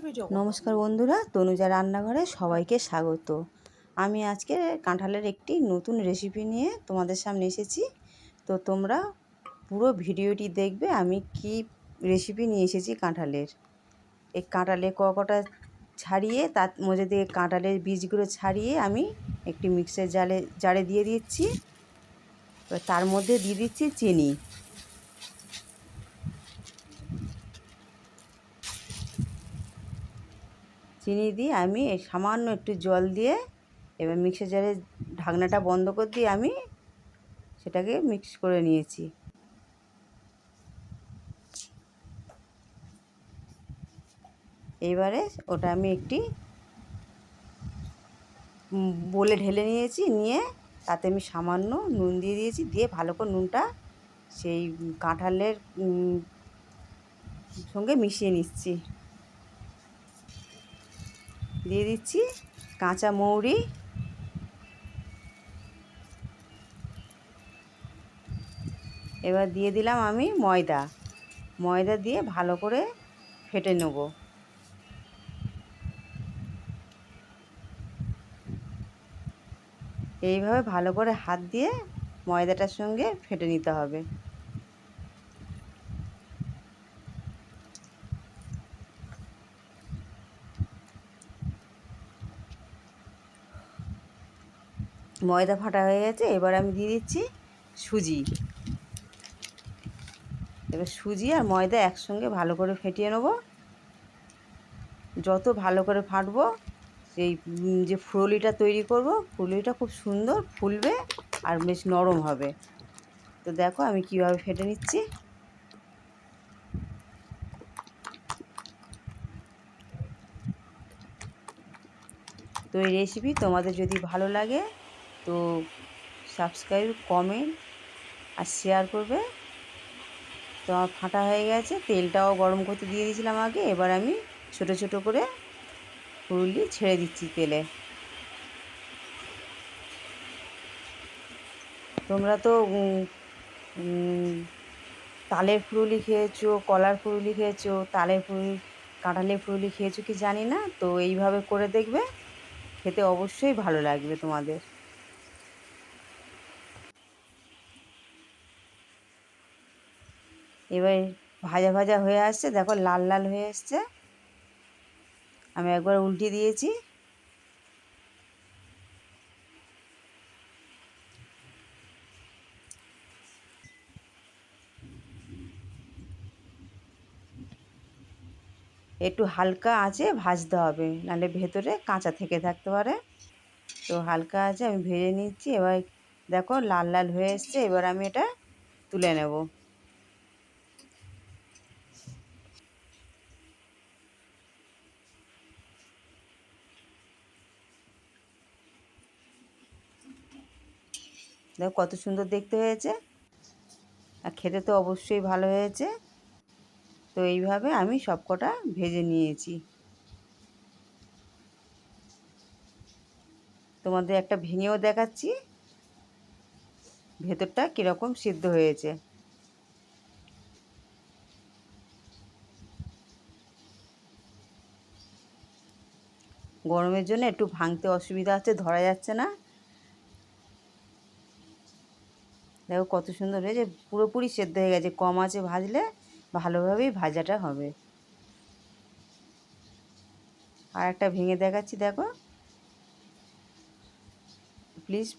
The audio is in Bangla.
নমস্কার বন্ধুরা, তনুজা রান্নাঘরে সবাইকে স্বাগত। আমি আজকে কাঁঠালের একটি নতুন রেসিপি নিয়ে তোমাদের সামনে এসেছি। তো তোমরা পুরো ভিডিওটি দেখবে আমি কি রেসিপি নিয়ে এসেছি কাঁঠালের। এই কাঁঠালে কটা ছাড়িয়ে তার মধ্যে দিয়ে কাঁঠালের বীজগুলো ছাড়িয়ে আমি একটি মিক্সার জারে দিয়ে দিচ্ছি। তার মধ্যে দিয়ে দিচ্ছি চিনি। চিনি দিয়ে আমি সামান্য একটু জল দিয়ে এবার মিক্সার জারের ঢাকনাটা বন্ধ করে দিয়ে আমি সেটাকে মিক্স করে নিয়েছি। এইবারে ওটা আমি একটি বলে ঢেলে নিয়েছি, নিয়ে তাতে আমি সামান্য নুন দিয়ে দিয়েছি, দিয়ে ভালো করে নুনটা সেই কাঁঠালের সঙ্গে মিশিয়ে নিচ্ছি। দিয়ে দিচ্ছি কাঁচা মৌরি, এবার দিয়ে দিলাম আমি ময়দা দিয়ে ভালো করে ফেটে নেব। এইভাবে ভালো করে হাত দিয়ে ময়দাটার সঙ্গে ফেটে নিতে হবে। ময়দা ফাটা হয়ে গেছে, এবার আমি দিয়ে দিচ্ছি সুজি। এবার সুজি আর ময়দা একসঙ্গে ভালো করে ফেটিয়ে নেব। যত ভালো করে ফাটবো সেই যে ফুলুরিটা তৈরি করব, ফুলুরিটা খুব সুন্দর ফুলবে আর বেশ নরম হবে। তো দেখো আমি কীভাবে ফেটে নিচ্ছি। তো এই রেসিপি তোমাদের যদি ভালো লাগে তো সাবস্ক্রাইব, কমেন্ট আর শেয়ার করবে। তো আমার ফাটা হয়ে গেছে, তেলটাও গরম করতে দিয়ে দিয়েছিলাম আগে। এবার আমি ছোট ছোট করে ফুলুরি ছেড়ে দিচ্ছি তেলে। তোমরা তো তালের ফুলুরি খেয়েছো, কলার ফুলুরি খেয়েছো, কাঁঠালের ফুলুরি খেয়েছো কি জানি না। তো এইভাবে করে দেখবে, খেতে অবশ্যই ভালো লাগবে তোমাদের। এবার ভাজা ভাজা হয়ে আসছে, দেখো লাল লাল হয়ে আসছে। আমি একবার উল্টে দিয়েছি। একটু হালকা আঁচে ভাজতে হবে, নাহলে ভেতরে কাঁচা থেকে থাকতে পারে। তো হালকা আঁচে আমি ভেজে নিচ্ছি। এবার দেখো লাল লাল হয়ে এসছে, এবার আমি এটা তুলে নেব। দেখো কত সুন্দর দেখতে হয়েছে, আর খেতে তো অবশ্যই ভালো হয়েছে। তো এইভাবে আমি সবকটা ভেজে নিয়েছি। তোমাদের একটা ভেঙেও দেখাচ্ছি ভেতরটা কীরকম সিদ্ধ হয়েছে। গরমের জন্য একটু ভাঙতে অসুবিধা হচ্ছে, ধরা যাচ্ছে না। দেখো কত সুন্দর হয়েছে, পুরোপুরি সেদ্ধ হয়ে গেছে। কম আঁচে ভাজলে ভালোভাবেই ভাজাটা হবে। আর একটা ভেঙে দেখাচ্ছি, দেখো। প্লিজ